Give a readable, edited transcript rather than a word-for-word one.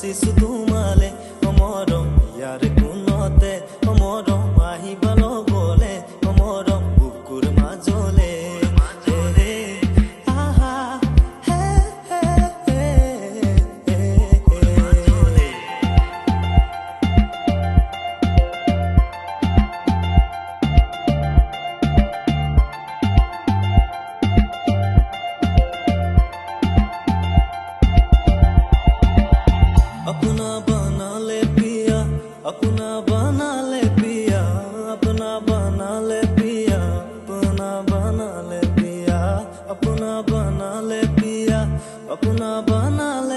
শিশু তোমালে অমরম ইয়ার গুণতে অমরম আহি ভালো বলে অমরম বুকুর মাজলে রে আহা হে হে হে अपना बना ले पिया अपना बना ले पिया अपना बना ले पिया अपना बना ले पिया अपना बना ले पिया अपना बना ले